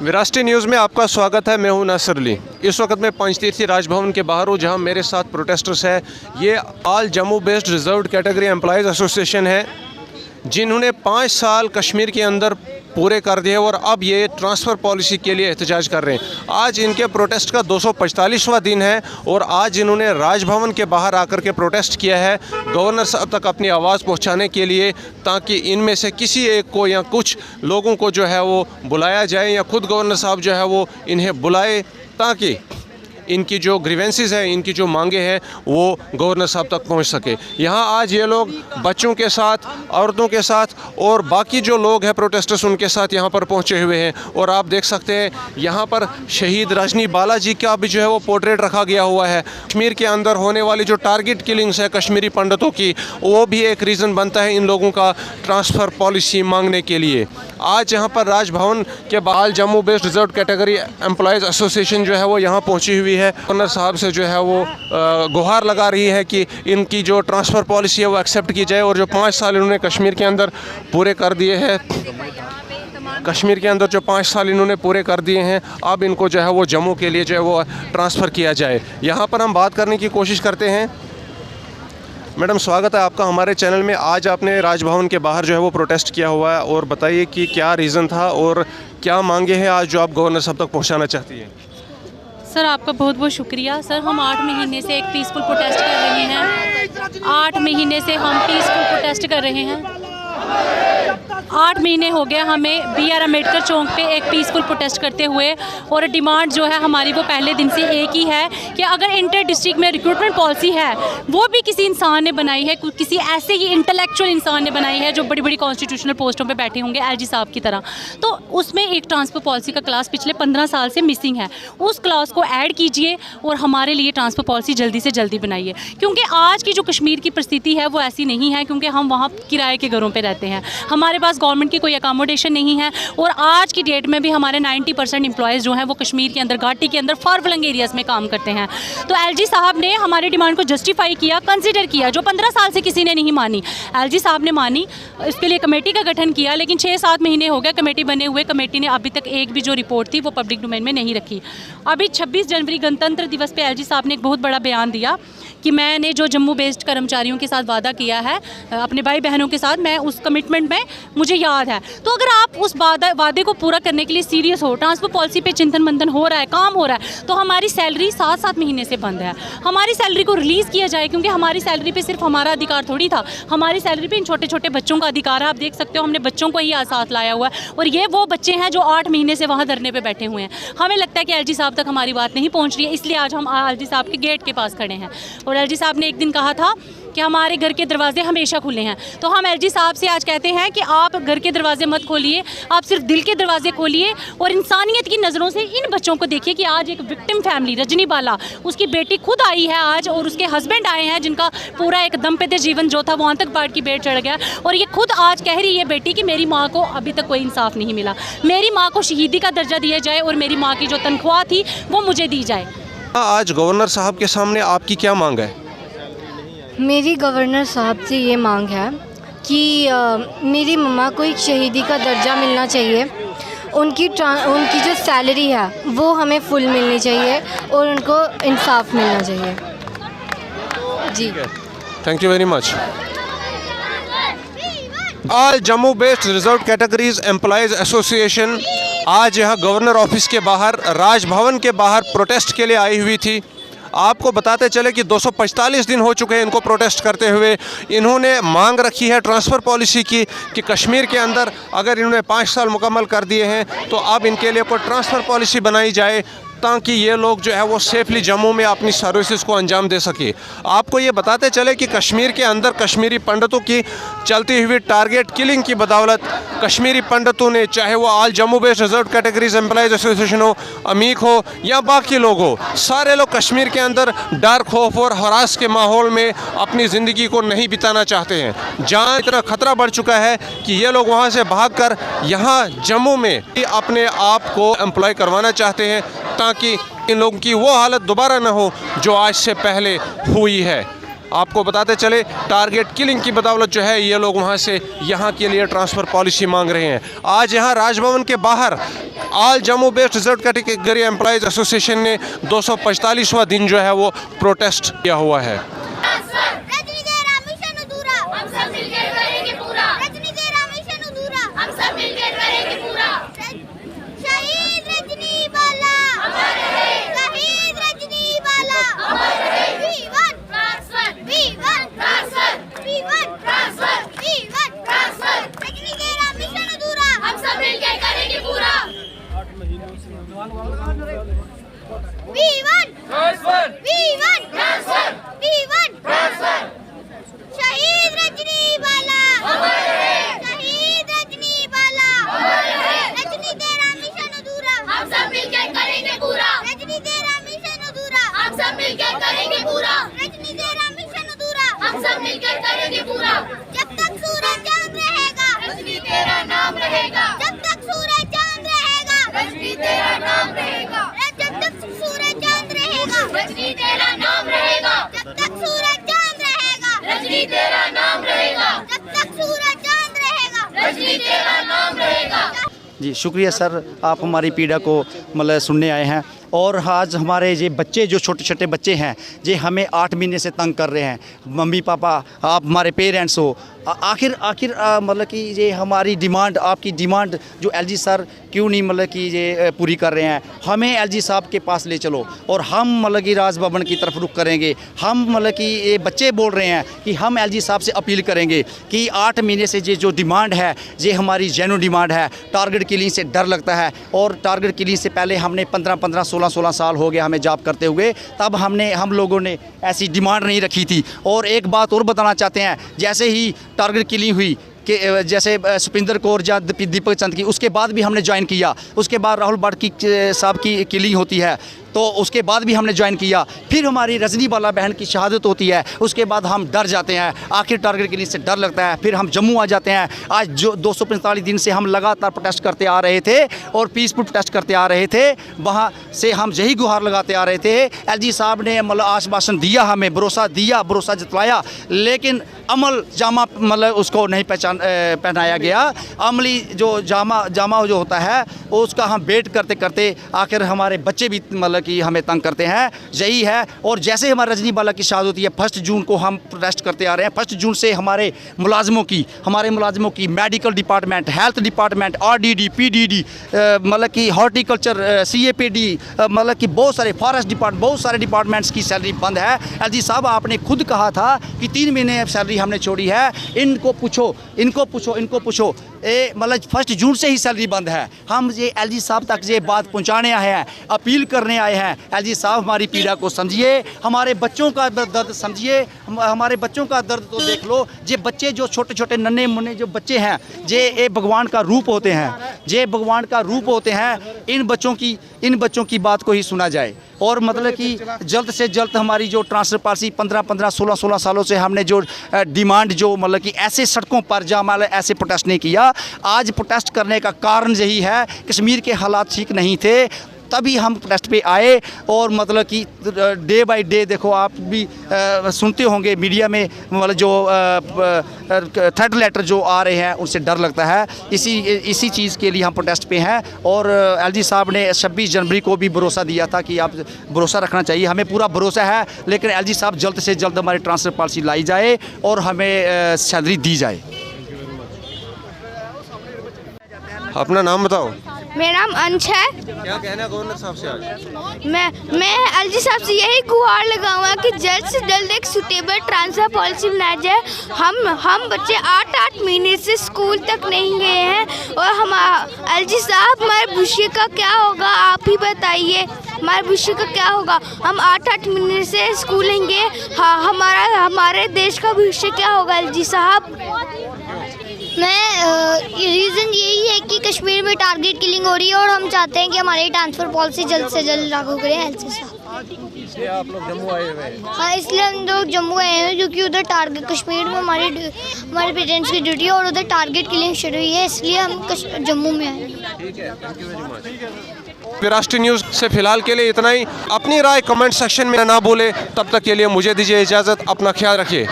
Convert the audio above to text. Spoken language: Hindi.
विरासती न्यूज़ में आपका स्वागत है। मैं हूं नासिर अली। इस वक्त मैं पंचतीर्थी राजभवन के बाहर हूं, जहां मेरे साथ प्रोटेस्टर्स हैं। ये all Jammu based reserved category employees association है, जिन्होंने 5 साल कश्मीर के अंदर पूरे कर दिए और अब ये ट्रांसफ़र पॉलिसी के लिए एहतजाज कर रहे हैं। आज इनके प्रोटेस्ट का 245वां दिन है और आज इन्होंने राजभवन के बाहर आकर के प्रोटेस्ट किया है गवर्नर साहब तक अपनी आवाज़ पहुंचाने के लिए, ताकि इनमें से किसी एक को या कुछ लोगों को जो है वो बुलाया जाए या खुद गवर्नर साहब जो है वो इन्हें बुलाए, ताकि इनकी जो ग्रीवेंसेस हैं, इनकी जो मांगे हैं, वो गवर्नर साहब तक पहुंच सके। यहाँ आज ये लोग बच्चों के साथ, औरतों के साथ और बाकी जो लोग हैं प्रोटेस्टर्स, उनके साथ यहाँ पर पहुँचे हुए हैं। और आप देख सकते हैं यहाँ पर शहीद रजनी बालाजी का भी जो है वो पोर्ट्रेट रखा गया हुआ है। कश्मीर के अंदर होने वाली जो टारगेट किलिंग्स है कश्मीरी पंडितों की, वो भी एक रीज़न बनता है इन लोगों का ट्रांसफ़र पॉलिसी मांगने के लिए। आज यहाँ पर राजभवन के बाहर Jammu based reserve category employees association जो है वो यहाँ पहुँची हुई है। गवर्नर साहब से जो है वो गुहार लगा रही है कि इनकी जो ट्रांसफ़र पॉलिसी है वो एक्सेप्ट की जाए, और जो 5 साल इन्होंने कश्मीर के अंदर पूरे कर दिए हैं, कश्मीर के अंदर जो 5 साल इन्होंने पूरे कर दिए हैं, अब इनको जो है वो जम्मू के लिए जो है वो ट्रांसफ़र किया जाए। यहाँ पर हम बात करने की कोशिश करते हैं। मैडम, स्वागत है आपका हमारे चैनल में। आज आपने राजभवन के बाहर जो है वो प्रोटेस्ट किया हुआ है, और बताइए कि क्या रीज़न था और क्या मांगे हैं आज जो आप गवर्नर साहब तक पहुंचाना चाहती हैं। सर, आपका बहुत बहुत शुक्रिया। सर, हम 8 महीने से एक पीसफुल प्रोटेस्ट कर रहे हैं। 8 महीने से हम पीसफुल प्रोटेस्ट कर रहे हैं। 8 महीने हो गए हमें BR अम्बेडकर चौक पे एक पीसफुल प्रोटेस्ट करते हुए, और डिमांड जो है हमारी वो पहले दिन से एक ही है कि अगर इंटर डिस्ट्रिक्ट में रिक्रूटमेंट पॉलिसी है, वो भी किसी इंसान ने बनाई है, किसी ऐसे ही इंटेलेक्चुअल इंसान ने बनाई है जो बड़ी बड़ी कॉन्स्टिट्यूशनल पोस्टों पे बैठे होंगे LG साहब की तरह, तो उसमें एक ट्रांसफ़र पॉलिसी का क्लास पिछले 15 साल से मिसिंग है। उस क्लास को ऐड कीजिए और हमारे लिए ट्रांसफ़र पॉलिसी जल्दी से जल्दी बनाइए, क्योंकि आज की जो कश्मीर की परिस्थिति है वो ऐसी नहीं है, क्योंकि हम वहाँ किराए के घरों पर रहते हैं, हमारे पास गवर्नमेंट की कोई अकोमोडेशन नहीं है, और आज की डेट में भी हमारे 90% एम्प्लॉयज़ जो हैं वो कश्मीर के अंदर, घाटी के अंदर फार फ्लंग एरियाज़ में काम करते हैं। तो LG साहब ने हमारी डिमांड को जस्टिफाई किया, कंसिडर किया, जो 15 साल से किसी ने नहीं मानी, LG साहब ने मानी। इसके लिए कमेटी का गठन किया, लेकिन 6-7 महीने हो गए कमेटी बने हुए। कमेटी ने अभी तक एक भी जो रिपोर्ट थी वो पब्लिक डोमेन में नहीं रखी। अभी 26 जनवरी गणतंत्र दिवस पर LG साहब ने एक बहुत बड़ा बयान दिया कि मैंने जो जम्मू बेस्ड कर्मचारियों के साथ वादा किया है अपने भाई बहनों के साथ, मैं उस कमिटमेंट में मुझे याद है। तो अगर आप उस वादे को पूरा करने के लिए सीरियस हो, ट्रांसफ़र पॉलिसी पे चिंतन मंथन हो रहा है, काम हो रहा है, तो हमारी सैलरी 7-7 महीने से बंद है। हमारी सैलरी को रिलीज़ किया जाए, क्योंकि हमारी सैलरी पे सिर्फ हमारा अधिकार थोड़ी था, हमारी सैलरी पे इन छोटे छोटे बच्चों का अधिकार है। आप देख सकते हो हमने बच्चों को ही साथ लाया हुआ है, और ये वो बच्चे हैं जो 8 महीने से वहाँ धरने पर बैठे हुए हैं। हमें लगता है कि LG साहब तक हमारी बात नहीं पहुँच रही है, इसलिए आज हम LG साहब के गेट के पास खड़े हैं। और LG साहब ने एक दिन कहा था कि हमारे घर के दरवाजे हमेशा खुले हैं, तो हम LG साहब से आज कहते हैं कि आप घर के दरवाजे मत खोलिए, आप सिर्फ दिल के दरवाजे खोलिए, और इंसानियत की नज़रों से इन बच्चों को देखिए कि आज एक विक्टिम फैमिली, रजनी बाला, उसकी बेटी खुद आई है आज, और उसके हस्बैंड आए हैं जिनका पूरा एक दम पे दे जीवन जो था वो आतंकवाद की बेट चढ़ गया, और ये खुद आज कह रही है बेटी कि मेरी माँ को अभी तक कोई इंसाफ नहीं मिला, मेरी माँ को शहीदी का दर्जा दिया जाए, और मेरी माँ की जो तनख्वाह थी वो मुझे दी जाए। आज गवर्नर साहब के सामने आपकी क्या मांग है? मेरी गवर्नर साहब से ये मांग है कि मेरी मम्मा को एक शहीदी का दर्जा मिलना चाहिए, उनकी जो सैलरी है वो हमें फुल मिलनी चाहिए, और उनको इंसाफ मिलना चाहिए। जी, thank you very much. All Jammu based reserve categories employees association आज यहाँ गवर्नर ऑफिस के बाहर, राजभवन के बाहर प्रोटेस्ट के लिए आई हुई थी। आपको बताते चले कि 245 दिन हो चुके हैं इनको प्रोटेस्ट करते हुए। इन्होंने मांग रखी है ट्रांसफ़र पॉलिसी की कि कश्मीर के अंदर अगर इन्होंने 5 साल मुकम्मल कर दिए हैं तो अब इनके लिए कोई ट्रांसफ़र पॉलिसी बनाई जाए, ताकि ये लोग जो है वो सेफली जम्मू में अपनी सर्विसेज को अंजाम दे सके। आपको ये बताते चले कि कश्मीर के अंदर कश्मीरी पंडितों की चलती हुई टारगेट किलिंग की बदौलत कश्मीरी पंडितों ने, चाहे वो all Jammu based reserve categories employees association हो, अमीक हो या बाकी लोग हो, सारे लोग कश्मीर के अंदर डर, खौफ और हरास के माहौल में अपनी ज़िंदगी को नहीं बिताना चाहते हैं। जहाँ इतना ख़तरा बढ़ चुका है कि ये लोग वहाँ से भाग कर यहाँ जम्मू में अपने आप को एम्प्लॉय करवाना चाहते हैं, ताकि इन लोगों की वो हालत दोबारा ना हो जो आज से पहले हुई है। आपको बताते चले टारगेट किलिंग की बदौलत जो है ये लोग वहाँ से यहाँ के लिए ट्रांसफ़र पॉलिसी मांग रहे हैं। आज यहाँ राजभवन के बाहर all Jammu based reserve category employees association ने 245वां दिन जो है वो प्रोटेस्ट किया हुआ है। जब तक सूरज चांद रहेगा रजनी तेरा नाम रहेगा, जब तक सूरज चांद रहेगा रजनी तेरा नाम रहेगा, जब तक सूरज चांद रहेगा रजनी तेरा नाम रहेगा, जब तक सूरज चांद रहेगा रजनी तेरा नाम रहेगा, जब तक सूरज चांद रहेगा रजनी तेरा नाम रहेगा। जी शुक्रिया सर, आप हमारी पीड़ा को मतलब सुनने आए हैं। और आज हमारे ये बच्चे जो छोटे छोटे बच्चे हैं ये हमें 8 महीने से तंग कर रहे हैं। मम्मी पापा आप हमारे पेरेंट्स हो, आखिर मतलब कि ये हमारी डिमांड, आपकी डिमांड जो एलजी सर क्यों नहीं मतलब कि ये पूरी कर रहे हैं। हमें एलजी साहब के पास ले चलो और हम मतलब कि राज भवन की तरफ रुख करेंगे। हम मतलब कि ये बच्चे बोल रहे हैं कि हम एलजी साहब से अपील करेंगे कि 8 महीने से ये जो डिमांड है ये हमारी जेन्युइन डिमांड है। टारगेट किलिंग से डर लगता है और टारगेट किलिंग से पहले हमने 15-15, 16-16 साल हो गया हमें जॉब करते हुए, तब हम लोगों ने ऐसी डिमांड नहीं रखी थी। और एक बात और बताना चाहते हैं, जैसे ही टारगेट किलिंग हुई कि जैसे सुपिंदर कौर या दीपक चंद की, उसके बाद भी हमने ज्वाइन किया। उसके बाद राहुल भट्ट की साहब की किलिंग होती है तो उसके बाद भी हमने ज्वाइन किया। फिर हमारी रजनी बाला बहन की शहादत होती है, उसके बाद हम डर जाते हैं। आखिर टारगेट किलिंग से डर लगता है, फिर हम जम्मू आ जाते हैं। आज जो 245 दिन से हम लगातार प्रोटेस्ट करते आ रहे थे और पीसफुल प्रोटेस्ट करते आ रहे थे, वहाँ से हम यही गुहार लगाते आ रहे थे। एलजी साहब ने मतलब आश्वासन दिया, हमें भरोसा दिया, भरोसा जतलाया, लेकिन अमल जामा मतलब उसको नहीं पहनाया गया। अमली जो जामा जो होता है उसका हम वेट करते करते आखिर हमारे बच्चे भी मतलब कि हमें तंग करते हैं, यही है। और जैसे हमारे रजनी बाला की शहादत होती है 1 जून को हम प्रोटेस्ट करते आ रहे हैं। 1 जून से हमारे मुलाजमों की medical department, health department, RDD, PDD, मतलब कि हॉर्टिकल्चर, CAPD, मतलब कि बहुत सारे फॉरेस्ट डिपार्टमेंट, बहुत सारे डिपार्टमेंट्स की सैलरी बंद है। एलजी साहब आपने खुद कहा था कि 3 महीने सैलरी हमने छोड़ी है। इनको पूछो मतलब 1 जून से ही सैलरी बंद है। हम ये एलजी साहब तक ये बात पहुंचाने आए हैं, अपील करने आए हैं। एलजी साहब हमारी पीड़ा को समझिए, हमारे बच्चों का दर्द समझिए, हमारे बच्चों का दर्द तो देख लो। ये बच्चे जो छोटे छोटे नन्हे मुन्ने जो बच्चे हैं ये भगवान का रूप होते हैं, ये भगवान का रूप होते हैं। इन बच्चों की बात को ही सुना जाए और मतलब कि जल्द से जल्द हमारी जो ट्रांसफर पॉलिसी 15-15, 16-16 सालों से हमने जो डिमांड जो मतलब कि ऐसे सड़कों पर जहाँ मतलब ऐसे प्रोटेस्ट नहीं किया। आज प्रोटेस्ट करने का कारण यही है, कश्मीर के हालात ठीक नहीं थे तभी हम प्रोटेस्ट पे आए। और मतलब कि डे बाय डे देखो, आप भी सुनते होंगे मीडिया में मतलब जो थ्रेट लेटर जो आ रहे हैं उनसे डर लगता है। इसी चीज़ के लिए हम प्रोटेस्ट पे हैं। और एलजी साहब ने 26 जनवरी को भी भरोसा दिया था कि आप भरोसा रखना चाहिए, हमें पूरा भरोसा है। लेकिन एलजी साहब जल्द से जल्द हमारी ट्रांसफर पॉलिसी लाई जाए और हमें सैलरी दी जाए। अपना नाम बताओ। मेरा नाम अंश है। क्या कहना है गवर्नर साहब से आज? मैं एलजी साहब से यही गुहार लगाऊंगा कि जल्द से जल्द एक सूटेबल ट्रांसफ़र पॉलिसी बनाई जाए। हम बच्चे 8-8 महीने से स्कूल तक नहीं गए हैं और हम एलजी साहब हमारे भविष्य का क्या होगा आप ही बताइए, हमारे भविष्य का क्या होगा। हम 8-8 महीने से स्कूल नहीं गए, हमारे देश का भविष्य क्या होगा एलजी साहब। रीज़न यही है कि कश्मीर में टारगेट किलिंग हो रही है और हम चाहते हैं कि हमारी ट्रांसफ़र पॉलिसी जल्द से जल्द लागू करें एलजी साहब। इसलिए आप लोग जम्मू आए हुए हैं? हाँ, इसलिए हम लोग जम्मू आए हैं क्योंकि उधर टारगेट कश्मीर में हमारे पेरेंट्स की ड्यूटी है और उधर टारगेट किलिंग शुरू हुई है, इसलिए हम जम्मू में आए हैं। ठीक है, थैंक यू वेरी मच। राष्ट्रीय न्यूज़ से फिलहाल के लिए इतना ही। अपनी राय कमेंट सेक्शन में ना भूलें। तब तक के लिए मुझे दीजिए इजाज़त, अपना ख्याल रखिए।